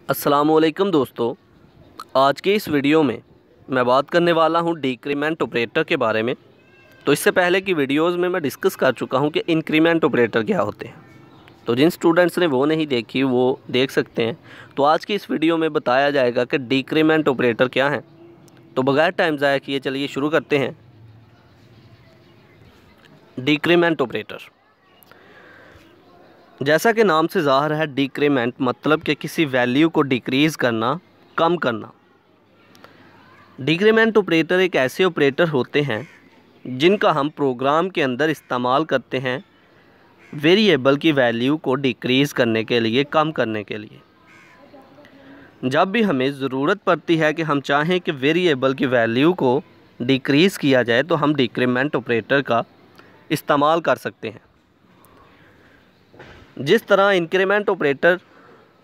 अस्सलामुअलैकुम दोस्तों, आज के इस वीडियो में मैं बात करने वाला हूं डिक्रीमेंट ऑपरेटर के बारे में। तो इससे पहले की वीडियोस में मैं डिस्कस कर चुका हूं कि इंक्रीमेंट ऑपरेटर क्या होते हैं। तो जिन स्टूडेंट्स ने वो नहीं देखी वो देख सकते हैं। तो आज की इस वीडियो में बताया जाएगा कि डिक्रीमेंट ऑपरेटर क्या है। तो बगैर टाइम ज़ाया किए चलिए शुरू करते हैं। डिक्रीमेंट ऑपरेटर, जैसा कि नाम से ज़ाहिर है, डिक्रीमेंट मतलब कि किसी वैल्यू को डिक्रीज़ करना, कम करना। डिक्रीमेंट ऑपरेटर एक ऐसे ऑपरेटर होते हैं जिनका हम प्रोग्राम के अंदर इस्तेमाल करते हैं वेरिएबल की वैल्यू को डिक्रीज़ करने के लिए, कम करने के लिए। जब भी हमें ज़रूरत पड़ती है कि हम चाहें कि वेरिएबल की वैल्यू को डिक्रीज़ किया जाए तो हम डिक्रीमेंट ऑपरेटर का इस्तेमाल कर सकते हैं। जिस तरह इंक्रीमेंट ऑपरेटर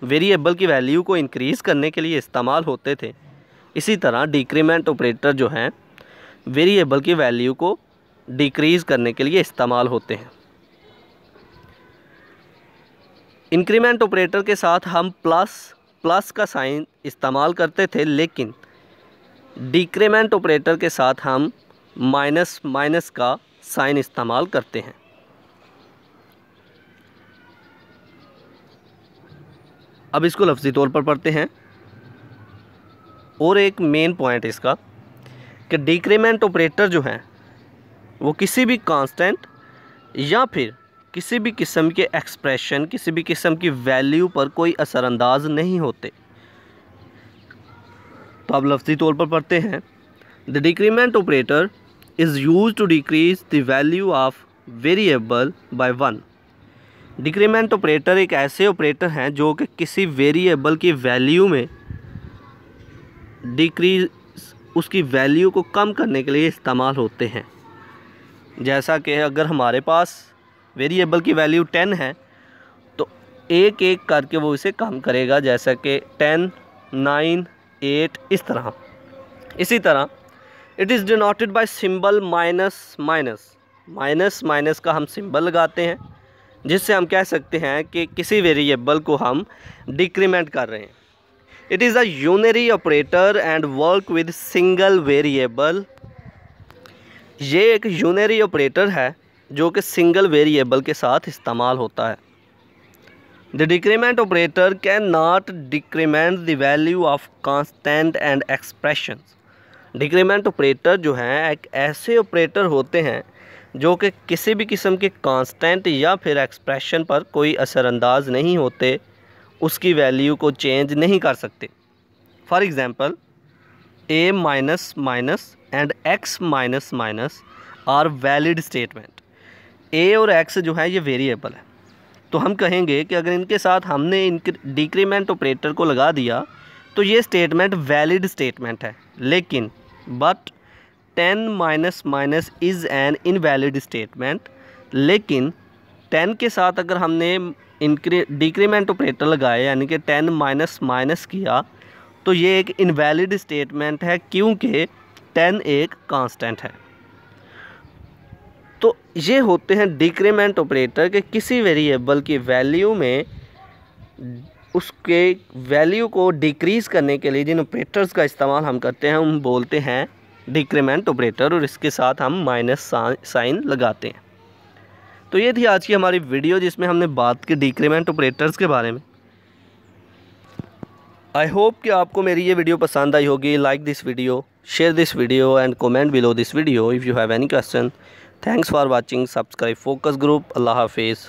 वेरिएबल की वैल्यू को इंक्रीज़ करने के लिए इस्तेमाल होते थे, इसी तरह डिक्रीमेंट ऑपरेटर जो हैं वेरिएबल की वैल्यू को डिक्रीज़ करने के लिए इस्तेमाल होते हैं। इंक्रीमेंट ऑपरेटर के साथ हम प्लस का साइन इस्तेमाल करते थे, लेकिन डिक्रीमेंट ऑपरेटर के साथ हम माइनस का साइन इस्तेमाल करते हैं। अब इसको लफ्ज़ी तौर पर पढ़ते हैं। और एक मेन पॉइंट इसका कि डिक्रीमेंट ऑपरेटर जो हैं वो किसी भी कांस्टेंट या फिर किसी भी किस्म के एक्सप्रेशन, किसी भी किस्म की वैल्यू पर कोई असरअंदाज नहीं होते। तो अब लफ्ज़ी तौर पर पढ़ते हैं। The decrement operator is use to decrease the value of variable by 1। Decrement operator एक ऐसे ऑपरेटर हैं जो कि किसी वेरिएबल की वैल्यू में डिक्रीज, उसकी वैल्यू को कम करने के लिए इस्तेमाल होते हैं। जैसा कि अगर हमारे पास वेरिएबल की वैल्यू 10 है तो एक एक करके वो इसे कम करेगा, जैसा कि 10, 9, 8 इस तरह। इसी तरह it is denoted by symbol minus का हम सिंबल लगाते हैं, जिससे हम कह सकते हैं कि किसी वेरिएबल को हम डिक्रीमेंट कर रहे हैं। It is a unary operator and work with single variable. ये एक यूनरी ऑपरेटर है जो कि सिंगल वेरिएबल के साथ इस्तेमाल होता है। The decrement operator can not decrement the value of constant and expressions. Decrement operator जो हैं एक ऐसे ऑपरेटर होते हैं जो कि किसी भी किस्म के कांस्टेंट या फिर एक्सप्रेशन पर कोई असरअंदाज नहीं होते, उसकी वैल्यू को चेंज नहीं कर सकते। For example, a minus and x minus are valid statement. a और x जो है ये वेरिएबल है, तो हम कहेंगे कि अगर इनके साथ हमने डिक्रीमेंट ऑपरेटर को लगा दिया तो ये स्टेटमेंट वैलिड स्टेटमेंट है। लेकिन but 10 minus is an invalid statement. लेकिन 10 के साथ अगर हमने डिक्रीमेंट ऑपरेटर लगाए, यानी कि 10 माइनस किया, तो ये एक इनवैलिड स्टेटमेंट है, क्योंकि 10 एक कांस्टेंट है। तो ये होते हैं डिक्रीमेंट ऑपरेटर के किसी वेरिएबल की वैल्यू में उसके वैल्यू को डिक्रीज़ करने के लिए जिन ऑपरेटर्स का इस्तेमाल हम करते हैं हम बोलते हैं डिक्रीमेंट ऑपरेटर, और इसके साथ हम माइनस साइन लगाते हैं। तो ये थी आज की हमारी वीडियो जिसमें हमने बात की डिक्रीमेंट ऑपरेटर्स के बारे में। आई होप कि आपको मेरी ये वीडियो पसंद आई होगी। Like this video, share this video and comment below this video if you have any question. Thanks for watching. Subscribe focus group. Allah हाफिज़।